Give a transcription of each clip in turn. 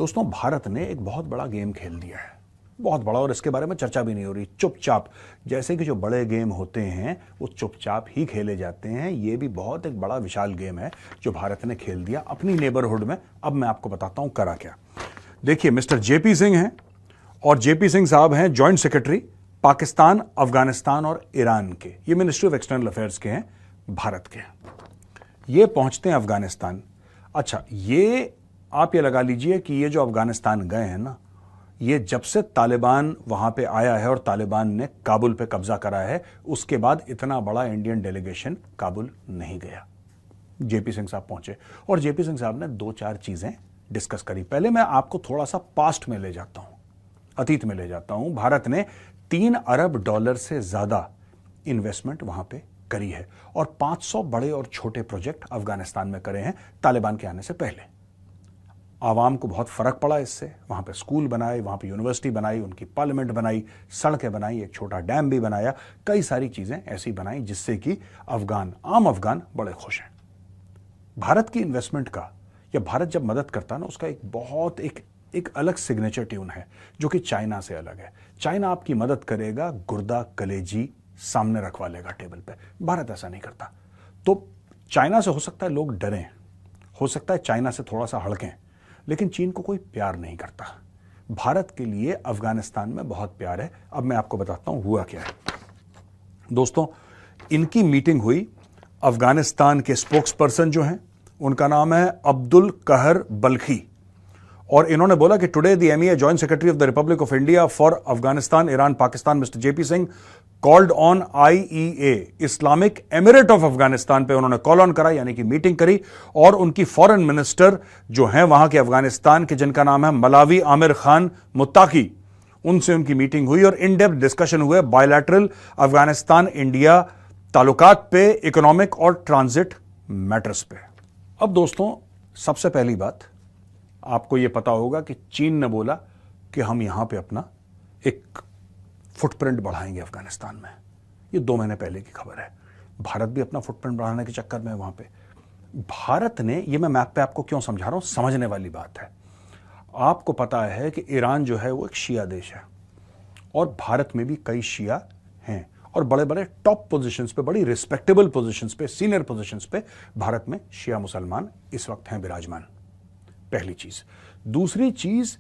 दोस्तों, भारत ने एक बहुत बड़ा गेम खेल दिया है, बहुत बड़ा, और इसके बारे में चर्चा भी नहीं हो रही। चुपचाप, जैसे कि जो बड़े गेम होते हैं वो चुपचाप ही खेले जाते हैं। ये भी बहुत एक बड़ा विशाल गेम है जो भारत ने खेल दिया अपनी नेबरहुड में। अब मैं आपको बताता हूं करा क्या। देखिए, मिस्टर जेपी सिंह हैं, और जेपी सिंह साहब हैं जॉइंट सेक्रेटरी पाकिस्तान, अफगानिस्तान और ईरान के। ये मिनिस्ट्री ऑफ एक्सटर्नल अफेयर्स के हैं, भारत के। ये पहुंचते हैं अफगानिस्तान। अच्छा, ये आप ये लगा लीजिए कि ये जो अफगानिस्तान गए हैं ना, ये जब से तालिबान वहां पे आया है और तालिबान ने काबुल पे कब्जा करा है, उसके बाद इतना बड़ा इंडियन डेलीगेशन काबुल नहीं गया। जेपी सिंह साहब पहुंचे और जेपी सिंह साहब ने 2-4 चीजें डिस्कस करी। पहले मैं आपको थोड़ा सा पास्ट में ले जाता हूं, अतीत में ले जाता हूं। भारत ने $3 अरब से ज्यादा इन्वेस्टमेंट वहां पे करी है और 500 बड़े और छोटे प्रोजेक्ट अफगानिस्तान में करे हैं तालिबान के आने से पहले। आवाम को बहुत फर्क पड़ा इससे। वहां पे स्कूल बनाए, वहां पे यूनिवर्सिटी बनाई, उनकी पार्लियामेंट बनाई, सड़कें बनाई, एक छोटा डैम भी बनाया, कई सारी चीजें ऐसी बनाई जिससे कि आम अफगान बड़े खुश हैं। भारत की इन्वेस्टमेंट का, या भारत जब मदद करता है ना, उसका एक अलग सिग्नेचर ट्यून है जो कि चाइना से अलग है। चाइना आपकी मदद करेगा, गुर्दा कलेजी सामने रखवा लेगा टेबल पे। भारत ऐसा नहीं करता। तो चाइना से हो सकता है लोग डरें, हो सकता है चाइना से थोड़ा सा हड़कें, लेकिन चीन को कोई प्यार नहीं करता। भारत के लिए अफगानिस्तान में बहुत प्यार है। अब मैं आपको बताता हूं हुआ क्या है। दोस्तों, इनकी मीटिंग हुई। अफगानिस्तान के स्पोक्स पर्सन जो हैं, उनका नाम है अब्दुल कहर बल्खी, और इन्होंने बोला कि today the MEA joint secretary of the Republic of India for Afghanistan, Iran, Pakistan mister JP Singh called on IEA, Islamic emirate of Afghanistan पे उन्होंने कॉल ऑन करा, यानी कि मीटिंग करी। और उनकी फॉरेन मिनिस्टर जो हैं वहां के अफगानिस्तान के, जिनका नाम है मलावी आमिर खान मुत्ताकी, उनसे उनकी मीटिंग हुई और इन डेप्थ डिस्कशन हुए बायलैटरल अफगानिस्तान इंडिया ताल्लुकात पे, इकोनॉमिक और ट्रांजिट मैटर्स पे। अब दोस्तों, सबसे पहली बात आपको यह पता होगा कि चीन ने बोला कि हम यहां पे अपना एक फुटप्रिंट बढ़ाएंगे अफगानिस्तान में। ये 2 महीने पहले की खबर है। भारत भी अपना फुटप्रिंट बढ़ाने के चक्कर में वहां पे। भारत ने, ये मैं मैप पे आपको क्यों समझा रहा हूं, समझने वाली बात है। आपको पता है कि ईरान जो है वो एक शिया देश है, और भारत में भी कई शिया हैं, और बड़े बड़े टॉप पोजीशंस पे, बड़ी रिस्पेक्टेबल पोजीशंस पे, सीनियर पोजीशंस पे भारत में शिया मुसलमान इस वक्त हैं विराजमान। पहली चीज। दूसरी चीज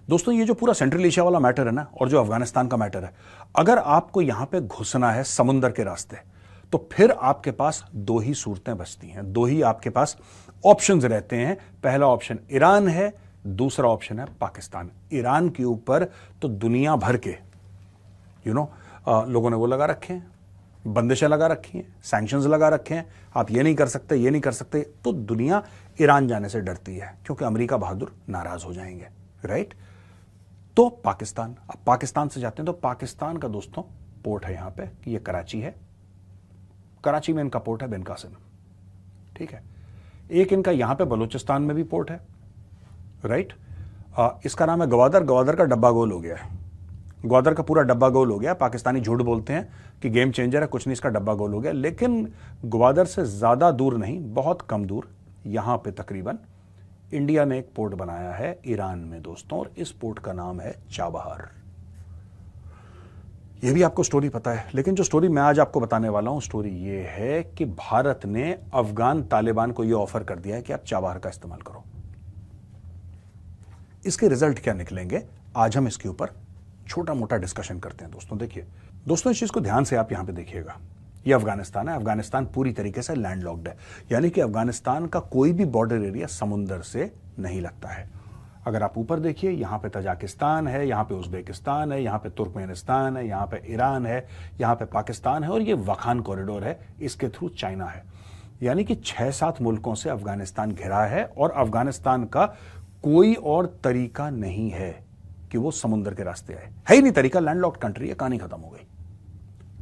दोस्तों, ये जो पूरा सेंट्रल एशिया वाला मैटर है ना, और जो अफगानिस्तान का मैटर है, अगर आपको यहां पे घुसना है समुद्र के रास्ते, तो फिर आपके पास 2 ही सूरतें बचती हैं, 2 ही आपके पास ऑप्शंस रहते हैं। पहला ऑप्शन ईरान है, दूसरा ऑप्शन है पाकिस्तान। ईरान के ऊपर तो दुनिया भर के लोगों ने वो लगा रखे हैं, बंदिशें लगा रखी हैं, सैंक्शंस लगा रखे हैं, आप ये नहीं कर सकते, ये नहीं कर सकते। तो दुनिया ईरान जाने से डरती है, क्योंकि अमेरिका बहादुर नाराज हो जाएंगे, राइट। तो पाकिस्तान, अब पाकिस्तान से जाते हैं तो पाकिस्तान का दोस्तों पोर्ट है यहां पे, ये कराची है। कराची में इनका पोर्ट है बिन कासिम, ठीक है। एक इनका यहां पे बलूचिस्तान में भी पोर्ट है, राइट। इसका नाम है ग्वादर। ग्वादर का डब्बा गोल हो गया है, ग्वादर का पूरा डब्बा गोल हो गया। पाकिस्तानी झूठ बोलते हैं कि गेम चेंजर है, कुछ नहीं, इसका डब्बा गोल हो गया। लेकिन ग्वादर से ज्यादा दूर नहीं, बहुत कम दूर, यहां पे तकरीबन इंडिया ने एक पोर्ट बनाया है ईरान में दोस्तों, और इस पोर्ट का नाम है चाबहार। यह भी आपको स्टोरी पता है, लेकिन जो स्टोरी मैं आज आपको बताने वाला हूं, स्टोरी यह है कि भारत ने अफगान तालिबान को यह ऑफर कर दिया है कि आप चाबहार का इस्तेमाल करो। इसके रिजल्ट क्या निकलेंगे, आज हम इसके ऊपर छोटा मोटा डिस्कशन करते हैं दोस्तों। देखिए दोस्तों, इस चीज को ध्यान से आप यहां पे देखिएगा। ये अफगानिस्तान है। अफगानिस्तान पूरी तरीके से लैंडलॉक्ड है, यानी कि अफगानिस्तान का कोई भी बॉर्डर एरिया समुद्र से नहीं लगता है। अगर आप ऊपर देखिए, यहां पे तजाकिस्तान है, यहां पे उज्बेकिस्तान है, यहां पे तुर्कमेनिस्तान है, यहां पे ईरान है, यहां पे पाकिस्तान है, और ये वखान कॉरिडोर है, इसके थ्रू चाइना है। यानी कि 6-7 मुल्कों से अफगानिस्तान घिरा है, और अफगानिस्तान का कोई और तरीका नहीं है कि वो समुद्र के रास्ते आए, है ही नहीं तरीका। लैंडलॉक्ड कंट्री है, कहानी खत्म हो गई।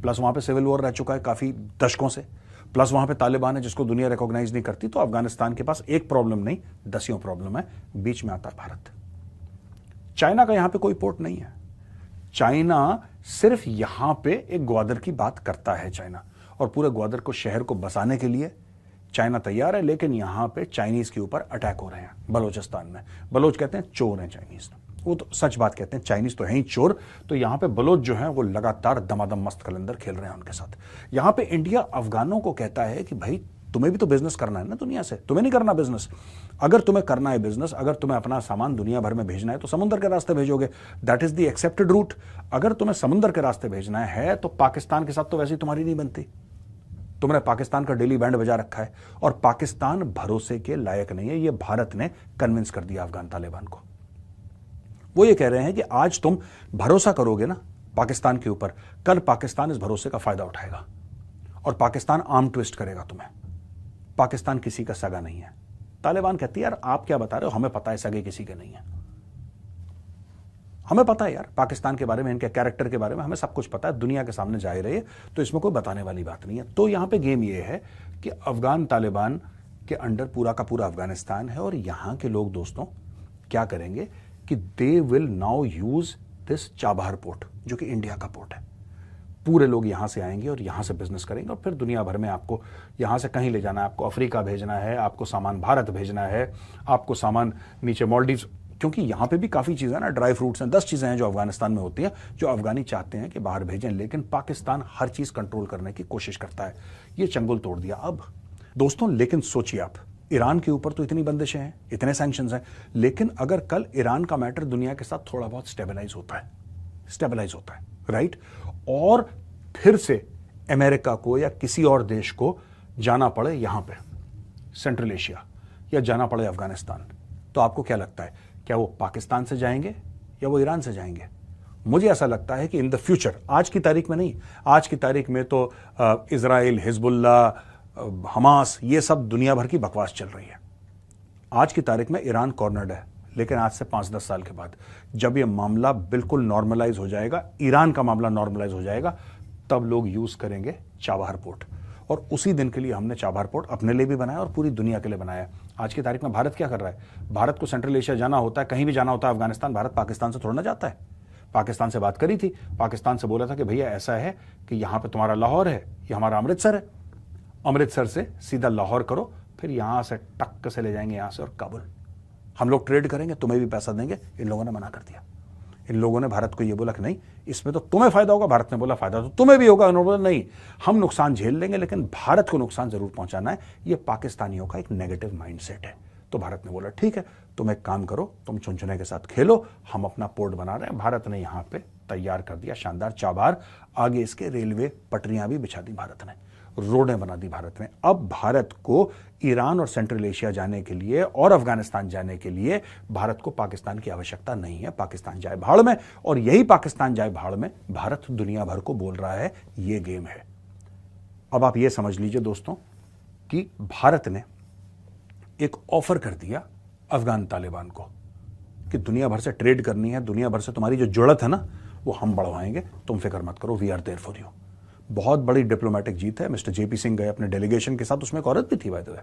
प्लस वहां पे सिविल वॉर रह चुका है काफी दशकों से, प्लस वहां पे तालिबान है जिसको दुनिया रिकॉग्नाइज नहीं करती। तो अफगानिस्तान के पास एक प्रॉब्लम नहीं, 10 प्रॉब्लम है। बीच में आता है भारत। चाइना का यहां पे कोई पोर्ट नहीं है। चाइना सिर्फ यहां पे एक ग्वादर की बात करता है चाइना, और पूरे ग्वादर को, शहर को बसाने के लिए चाइना तैयार है, लेकिन यहां पे चाइनीज के ऊपर अटैक हो रहे हैं बलोचिस्तान में। बलोच कहते हैं चोर हैं चाइनीज, वो तो सच बात कहते हैं, चाइनीज तो है ही चोर। तो यहां पे बलोच जो है वो लगातार दमादम मस्त कलंदर खेल रहे हैं उनके साथ। यहां पे इंडिया अफगानों को कहता है कि भाई तुम्हें भी तो बिजनेस करना है ना दुनिया से, तुम्हें नहीं करना बिजनेस? अगर तुम्हें करना है बिजनेस, अगर तुम्हें अपना सामान दुनिया भर में भेजना है तो समुद्र के रास्ते भेजोगे, that is the accepted route. अगर तुम्हें समुद्र के रास्ते भेजना है तो पाकिस्तान के साथ तो वैसे ही तुम्हारी नहीं बनती। तुमने पाकिस्तान का डेली बैंड बजा रखा है और पाकिस्तान भरोसे के लायक नहीं है। यह भारत ने कन्विंस कर दिया अफगान तालिबान को। वो ये कह रहे हैं कि आज तुम भरोसा करोगे ना पाकिस्तान के ऊपर, कल पाकिस्तान इस भरोसे का फायदा उठाएगा और पाकिस्तान आर्म ट्विस्ट करेगा तुम्हें। पाकिस्तान किसी का सगा नहीं है। तालिबान कहती है यार आप क्या बता रहे हो, हमें पता है सगे किसी के नहीं है, हमें पता है यार पाकिस्तान के बारे में, इनके कैरेक्टर के बारे में हमें सब कुछ पता है, दुनिया के सामने जा रही है, तो इसमें कोई बताने वाली बात नहीं है। तो यहां पे गेम ये है कि अफगान तालिबान के अंडर पूरा का पूरा अफगानिस्तान है और यहां के लोग दोस्तों क्या करेंगे कि they will now use this Chabahar port, जो कि इंडिया का पोर्ट है। पूरे लोग यहां से आएंगे और यहां से बिजनेस करेंगे और फिर दुनिया भर में आपको यहां से कहीं ले जाना है, आपको अफ्रीका भेजना है, आपको सामान भारत भेजना है, आपको सामान नीचे मालदीव्स, क्योंकि यहां पे भी काफी चीजें ना, ड्राई फ्रूट्स हैं, 10 चीजें हैं जो अफगानिस्तान में होती हैं जो अफगानी चाहते हैं कि बाहर भेजें, लेकिन पाकिस्तान हर चीज कंट्रोल करने की कोशिश करता है। ये चंगुल तोड़ दिया अब दोस्तों। लेकिन सोचिए आप, ईरान के ऊपर तो इतनी बंदिशें हैं, इतने सैंक्शंस हैं, लेकिन अगर कल ईरान का मैटर दुनिया के साथ थोड़ा बहुत स्टेबलाइज होता है राइट, और फिर से अमेरिका को या किसी और देश को जाना पड़े यहां पे सेंट्रल एशिया या जाना पड़े अफगानिस्तान, तो आपको क्या लगता है, क्या वो पाकिस्तान से जाएंगे या वो ईरान से जाएंगे? मुझे ऐसा लगता है कि इन द फ्यूचर, आज की तारीख में नहीं, आज की तारीख में तो इजराइल, हिजबुल्ला, हमास, ये सब दुनिया भर की बकवास चल रही है। आज की तारीख में ईरान कॉर्नर्ड है, लेकिन आज से 5-10 साल के बाद जब ये मामला बिल्कुल नॉर्मलाइज हो जाएगा, ईरान का मामला नॉर्मलाइज हो जाएगा, तब लोग यूज करेंगे चाबहार पोर्ट। और उसी दिन के लिए हमने चाबहार पोर्ट अपने लिए भी बनाया और पूरी दुनिया के लिए बनाया। आज की तारीख में भारत क्या कर रहा है? भारत को सेंट्रल एशिया जाना होता है, कहीं भी जाना होता है अफगानिस्तान, भारत पाकिस्तान से थोड़ा ना जाता है। पाकिस्तान से बात करी थी, पाकिस्तान से बोला था कि भैया ऐसा है कि यहां पे तुम्हारा लाहौर है, ये हमारा अमृतसर है, अमृतसर से सीधा लाहौर करो, फिर यहां से टक्क से ले जाएंगे यहां से और काबुल, हम लोग ट्रेड करेंगे, तुम्हें भी पैसा देंगे। इन लोगों ने मना कर दिया। इन लोगों ने भारत को यह बोला कि नहीं, इसमें तो तुम्हें फायदा होगा। भारत ने बोला फायदा तो तुम्हें भी होगा। उन्होंने बोला नहीं, हम नुकसान झेल लेंगे, लेकिन भारत को नुकसान जरूर पहुंचाना है। यह पाकिस्तानियों का एक नेगेटिव माइंडसेट है। तो भारत ने बोला ठीक है, तुम एक काम करो, तुम चुनचुने के साथ खेलो, हम अपना पोर्ट बना रहे हैं। भारत ने यहां पे तैयार कर दिया शानदार चाबहार, आगे इसके रेलवे पटरियां भी बिछा दी भारत ने, रोडें बना दी भारत ने। अब भारत को ईरान और सेंट्रल एशिया जाने के लिए और अफगानिस्तान जाने के लिए भारत को पाकिस्तान की आवश्यकता नहीं है। पाकिस्तान जाए भाड़ में, और यही पाकिस्तान जाए भाड़ में भारत दुनिया भर को बोल रहा है ये गेम है। अब आप ये समझ लीजिए दोस्तों कि भारत ने एक ऑफर कर दिया अफगान तालिबान को कि दुनिया भर से ट्रेड करनी है, दुनिया भर से तुम्हारी जो जुड़त है ना वो हम बढ़वाएंगे, तुम फिक्र मत करो, we are there for you. बहुत बड़ी डिप्लोमेटिक जीत है। मिस्टर जेपी सिंह गए अपने डेलीगेशन के साथ, उसमें एक औरत भी थी by the way,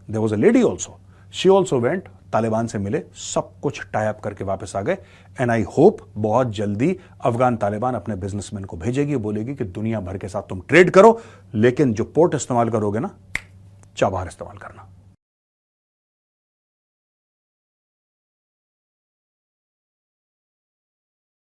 there was a lady also, she also went, Taliban से मिले, सब कुछ टाई अप करके वापस आ गए। एंड आई होप बहुत जल्दी अफगान तालिबान अपने बिजनेसमैन को भेजेगी, बोलेगी कि दुनिया भर के साथ तुम ट्रेड करो, लेकिन जो पोर्ट इस्तेमाल करोगे ना, चाबहार इस्तेमाल करना।